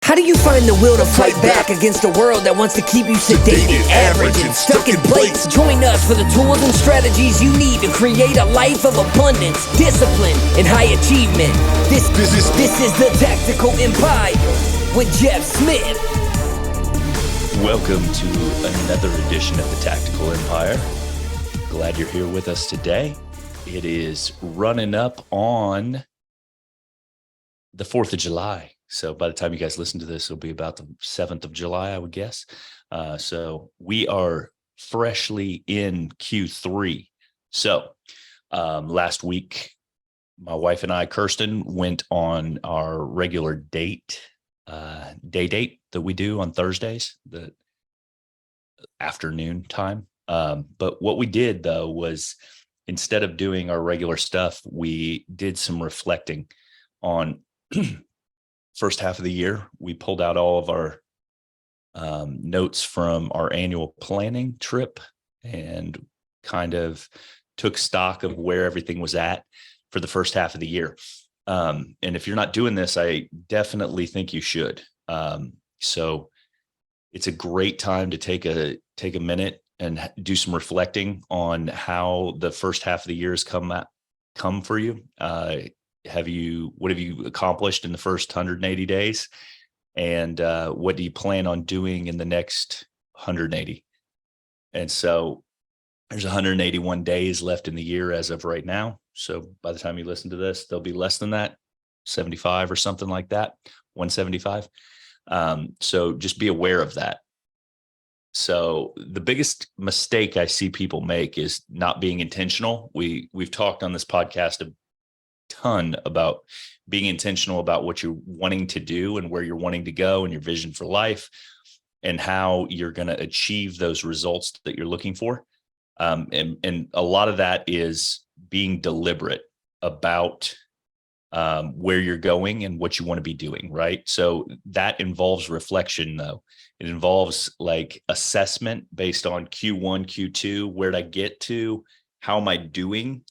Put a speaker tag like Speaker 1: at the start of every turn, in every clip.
Speaker 1: How do you find the will to fight back against a world that wants to keep you sedated, average, and stuck in plates? Join us for the tools and strategies you need to create a life of abundance, discipline, and high achievement. This is the Tactical Empire with Jeff Smith.
Speaker 2: Welcome to another edition of the Tactical Empire. Glad you're here with us today. It is running up on the 4th of July. So by the time you guys listen to this, it'll be about the 7th of July, I would guess. So we are freshly in Q3. So last week, my wife and I, Kirsten, went on our regular day date that we do on Thursdays, the afternoon time. But what we did, though, was instead of doing our regular stuff, we did some reflecting on first half of the year. We pulled out all of our notes from our annual planning trip and kind of took stock of where everything was at for the first half of the year. And if you're not doing this, I definitely think you should. So it's a great time to take a minute and do some reflecting on how the first half of the year has come for you. What have you accomplished in the first 180 days? And what do you plan on doing in the next 180? And so there's 181 days left in the year as of right now. So by the time you listen to this, there'll be less than that, 75 or something like that, 175. So just be aware of that. So the biggest mistake I see people make is not being intentional. We've talked on this podcast a ton about being intentional about what you're wanting to do and where you're wanting to go and your vision for life and how you're going to achieve those results that you're looking for. And a lot of that is being deliberate about where you're going and what you want to be doing, right? So that involves reflection, though. It involves like assessment based on Q1, Q2, where'd I get to? How am I doing?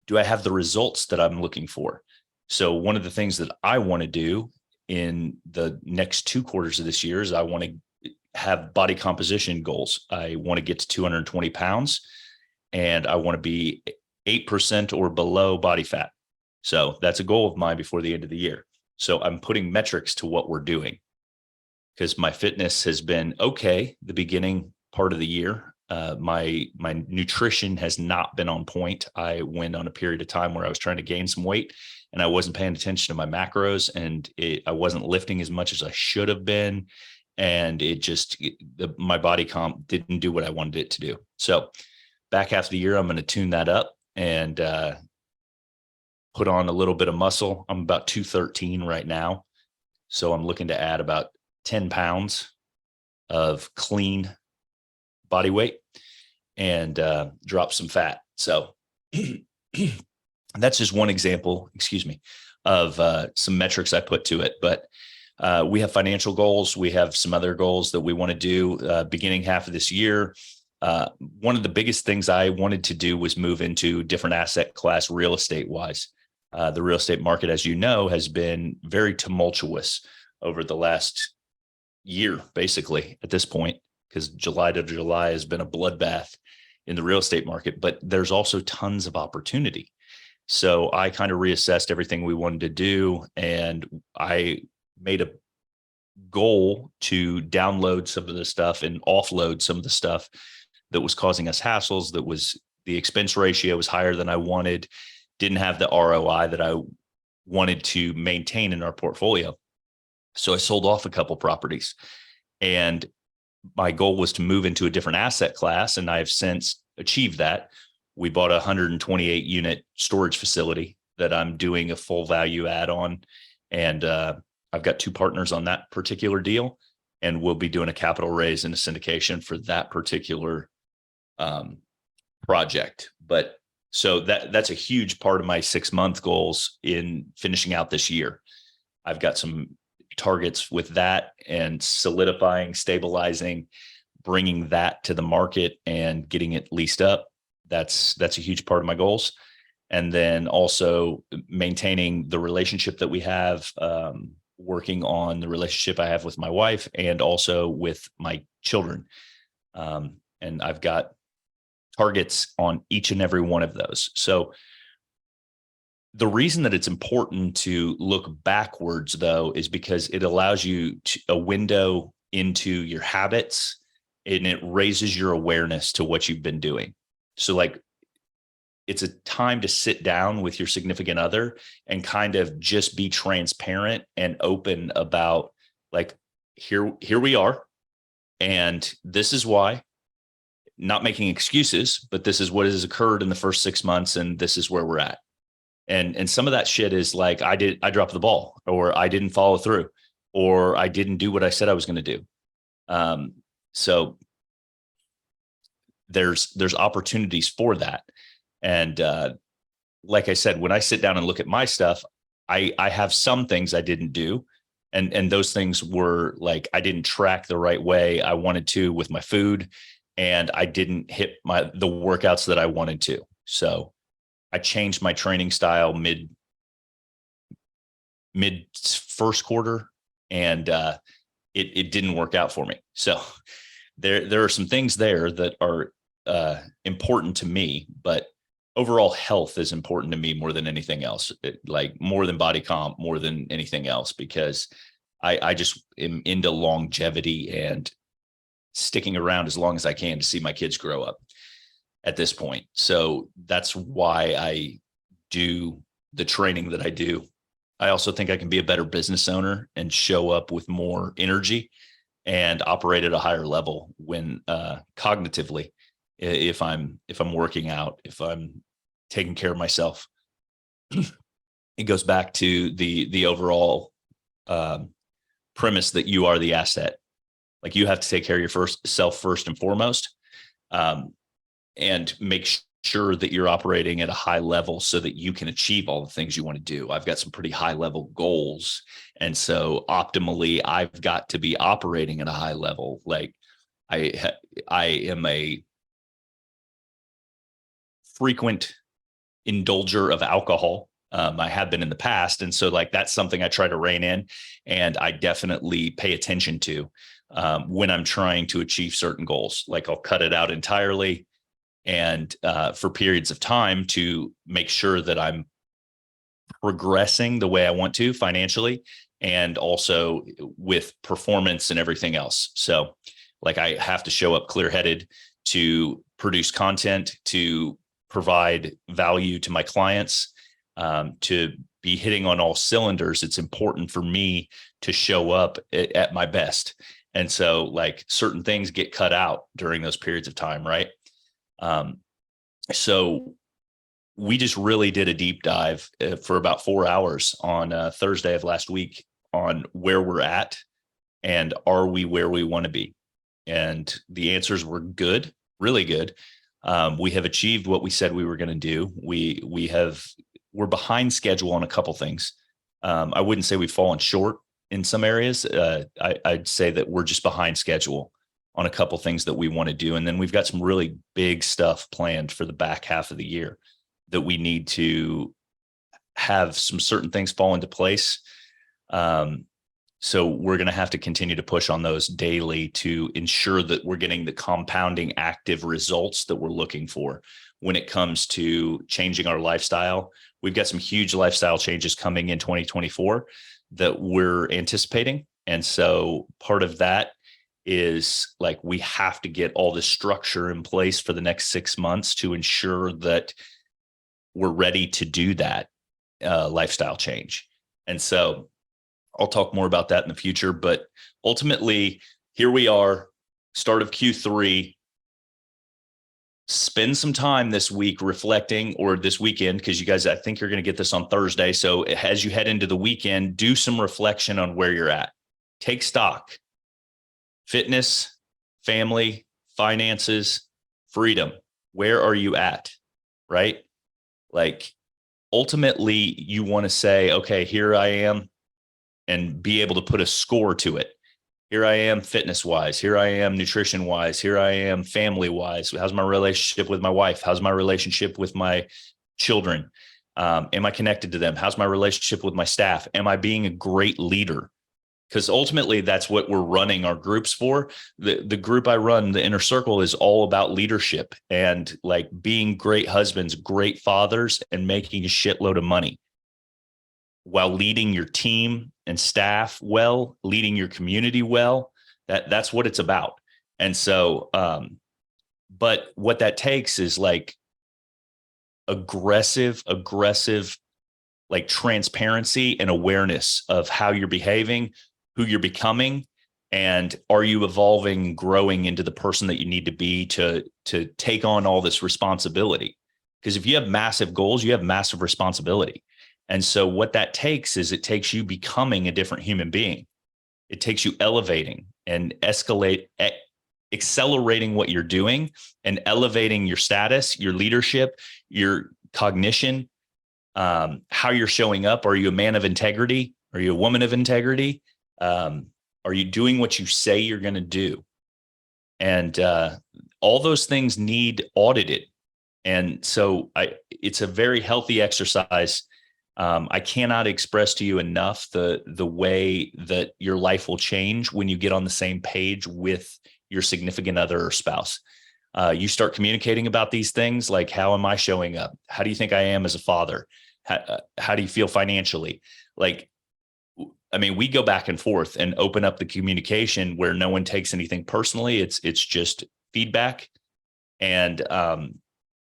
Speaker 2: Do I have the results that I'm looking for? So one of the things that I want to do in the next 2 quarters of this year is I want to have body composition goals. I want to get to 220 pounds and I want to be 8% or below body fat. So that's a goal of mine before the end of the year. So I'm putting metrics to what we're doing because my fitness has been okay the beginning part of the year. My nutrition has not been on point. I went on a period of time where I was trying to gain some weight and I wasn't paying attention to my macros and I wasn't lifting as much as I should have been. And my body comp didn't do what I wanted it to do. So back half of the year, I'm going to tune that up and put on a little bit of muscle. I'm about 213 right now. So I'm looking to add about 10 pounds of clean body weight and drop some fat. So that's just one example, of some metrics I put to it. But we have financial goals. We have some other goals that we want to do beginning half of this year. One of the biggest things I wanted to do was move into different asset class real estate wise. The real estate market, as you know, has been very tumultuous over the last year, basically at this point, because July to July has been a bloodbath in the real estate market, but there's also tons of opportunity. So I kind of reassessed everything we wanted to do. And I made a goal to download some of the stuff and offload some of the stuff that was causing us hassles. That was the expense ratio was higher than I wanted, didn't have the ROI that I wanted to maintain in our portfolio. So I sold off a couple properties and my goal was to move into a different asset class. And I've since achieved that. We bought a 128 unit storage facility that I'm doing a full value add on. And I've got 2 partners on that particular deal. And we'll be doing a capital raise and a syndication for that particular project. But so that's a huge part of my 6-month goals in finishing out this year. I've got some targets with that and solidifying, stabilizing, bringing that to the market and getting it leased up. That's a huge part of my goals. And then also maintaining the relationship that we have, working on the relationship I have with my wife and also with my children. And I've got targets on each and every one of those. So the reason that it's important to look backwards, though, is because it allows you a window into your habits, and it raises your awareness to what you've been doing. So like, it's a time to sit down with your significant other and kind of just be transparent and open about, like, here we are, and this is why. Not making excuses, but this is what has occurred in the first 6 months, and this is where we're at. And some of that shit is like, I dropped the ball, or I didn't follow through, or I didn't do what I said I was going to do. So there's opportunities for that. And like I said, when I sit down and look at my stuff, I have some things I didn't do. And those things were like, I didn't track the right way I wanted to with my food, and I didn't hit the workouts that I wanted to. So I changed my training style mid first quarter, and it didn't work out for me. So there are some things there that are important to me, but overall health is important to me more than anything else. Like more than body comp, more than anything else, because I just am into longevity and sticking around as long as I can to see my kids grow up at this point. So that's why I do the training that I do. I also think I can be a better business owner and show up with more energy and operate at a higher level when cognitively, if I'm working out, if I'm taking care of myself. It goes back to the overall premise that you are the asset. Like, you have to take care of your self first and foremost, and make sure that you're operating at a high level so that you can achieve all the things you want to do. I've got some pretty high level goals. And so optimally, I've got to be operating at a high level. Like, I am a frequent indulger of alcohol. I have been in the past. And so like, that's something I try to rein in, and I definitely pay attention to when I'm trying to achieve certain goals. Like, I'll cut it out entirely, and for periods of time, to make sure that I'm progressing the way I want to financially, and also with performance and everything else. So like, I have to show up clear-headed to produce content, to provide value to my clients, to be hitting on all cylinders. It's important for me to show up at my best. And so like, certain things get cut out during those periods of time. Right. So we just really did a deep dive for about 4 hours on Thursday of last week on where we're at, and are we where we want to be? And the answers were good, really good. We have achieved what we said we were going to do. We're behind schedule on a couple things. I wouldn't say we've fallen short in some areas. I'd say that we're just behind schedule on a couple things that we want to do. And then we've got some really big stuff planned for the back half of the year that we need to have some certain things fall into place. So we're going to have to continue to push on those daily to ensure that we're getting the compounding active results that we're looking for when it comes to changing our lifestyle. We've got some huge lifestyle changes coming in 2024 that we're anticipating. And so part of that is like, we have to get all the structure in place for the next 6 months to ensure that we're ready to do that lifestyle change. And so I'll talk more about that in the future, but ultimately, here we are, start of Q3. Spend some time this week reflecting, or this weekend, because you guys, I think you're going to get this on Thursday. So as you head into the weekend, do some reflection on where you're at. Take stock. Fitness, family, finances, freedom. Where are you at? Right? Like, ultimately, you want to say, okay, here I am, and be able to put a score to it. Here I am fitness wise. Here I am nutrition wise. Here I am family wise. How's my relationship with my wife? How's my relationship with my children? Am I connected to them? How's my relationship with my staff? Am I being a great leader? because ultimately that's what we're running our groups for. The group I run, the Inner Circle, is all about leadership and like being great husbands, great fathers, and making a shitload of money while leading your team and staff well, leading your community well. That's what it's about. And so, but what that takes is like aggressive, like transparency and awareness of how you're behaving, who you're becoming, and are you evolving, growing into the person that you need to be to take on all this responsibility. Because if you have massive goals, you have massive responsibility. And so what that takes is it takes you becoming a different human being. It takes you elevating and accelerating what you're doing and elevating your status, your leadership, your cognition, how you're showing up. Are you a man of integrity? Are you a woman of integrity? Are you doing what you say you're going to do? And all those things need audited. And so it's a very healthy exercise. I cannot express to you enough the way that your life will change when you get on the same page with your significant other or spouse. You start communicating about these things, like, how am I showing up? How do you think I am as a father? How do you feel financially? Like, I mean, we go back and forth and open up the communication where no one takes anything personally. It's just feedback. And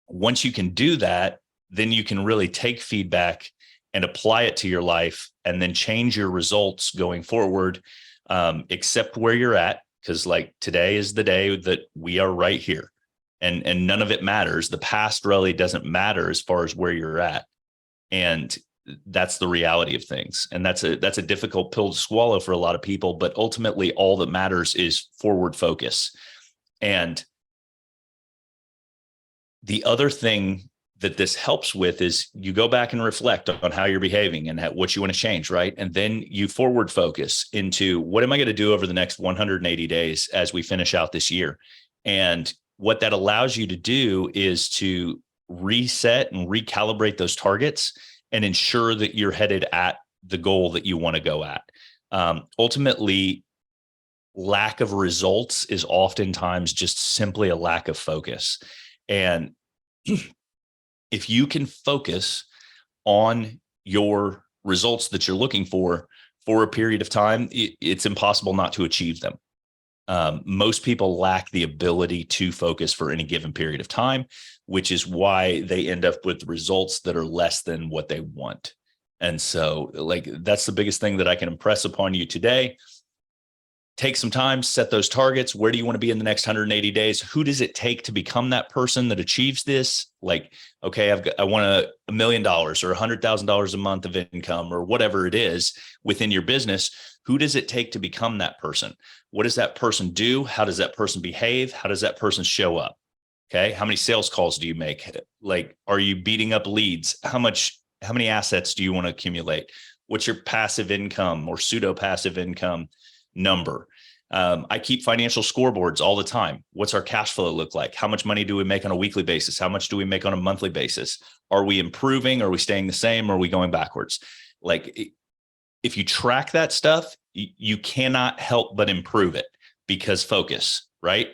Speaker 2: once you can do that, then you can really take feedback and apply it to your life and then change your results going forward, accept where you're at. Because like today is the day that we are right here, and none of it matters. The past really doesn't matter as far as where you're at. And that's the reality of things. And that's a difficult pill to swallow for a lot of people, but ultimately all that matters is forward focus. And the other thing that this helps with is you go back and reflect on how you're behaving and what you want to change, right? And then you forward focus into, what am I going to do over the next 180 days as we finish out this year? And what that allows you to do is to reset and recalibrate those targets and ensure that you're headed at the goal that you want to go at. Ultimately, lack of results is oftentimes just simply a lack of focus. And if you can focus on your results that you're looking for a period of time, it's impossible not to achieve them. Most people lack the ability to focus for any given period of time, which is why they end up with results that are less than what they want. And so, like, that's the biggest thing that I can impress upon you today. Take some time, set those targets. Where do you want to be in the next 180 days? Who does it take to become that person that achieves this? Like, okay, I want $1 million or $100,000 a month of income or whatever it is within your business. Who does it take to become that person? What does that person do? How does that person behave? How does that person show up? Okay. How many sales calls do you make? Like, are you beating up leads? How many assets do you want to accumulate? What's your passive income or pseudo passive income number? I keep financial scoreboards all the time. What's our cash flow look like? How much money do we make on a weekly basis? How much do we make on a monthly basis? Are we improving? Are we staying the same? Or are we going backwards? Like, if you track that stuff, you cannot help but improve it, because focus, right?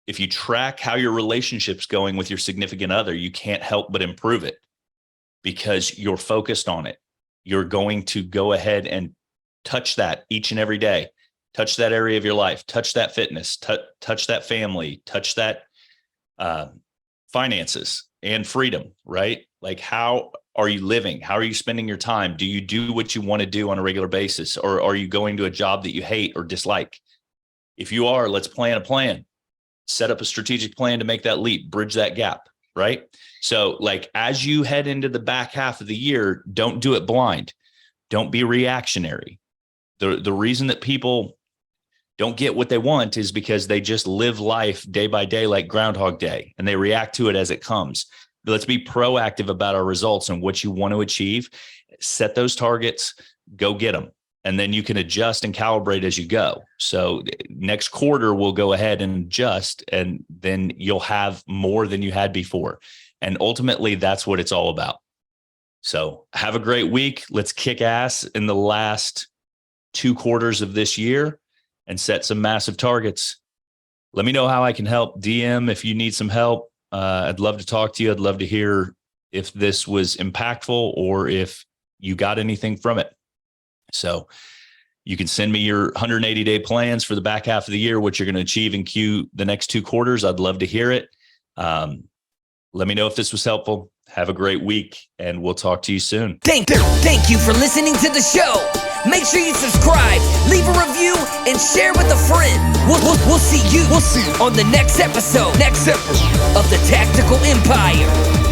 Speaker 2: If you track how your relationship's going with your significant other, you can't help but improve it because you're focused on it. You're going to go ahead and touch that each and every day. Touch that area of your life, touch that fitness, touch that family, touch that finances and freedom, right? Like, how are you living? How are you spending your time? Do you do what you want to do on a regular basis? Or are you going to a job that you hate or dislike? If you are, let's plan a plan. Set up a strategic plan to make that leap, bridge that gap, right? So, like, as you head into the back half of the year, don't do it blind. Don't be reactionary. The reason that people don't get what they want is because they just live life day by day like Groundhog Day, and they react to it as it comes. Let's be proactive about our results and what you want to achieve. Set those targets, go get them, and then you can adjust and calibrate as you go. So next quarter, we'll go ahead and adjust, and then you'll have more than you had before. And ultimately, that's what it's all about. So have a great week. Let's kick ass in the last 2 quarters of this year and set some massive targets. Let me know how I can help. DM if you need some help. I'd love to talk to you. I'd love to hear if this was impactful or if you got anything from it. So you can send me your 180-day plans for the back half of the year, what you're going to achieve in the next 2 quarters. I'd love to hear it. Let me know if this was helpful. Have a great week, and we'll talk to you soon.
Speaker 1: Thank you for listening to the show. Make sure you subscribe, leave a review, and share with a friend. We'll see you on the next episode of the Tactical Empire.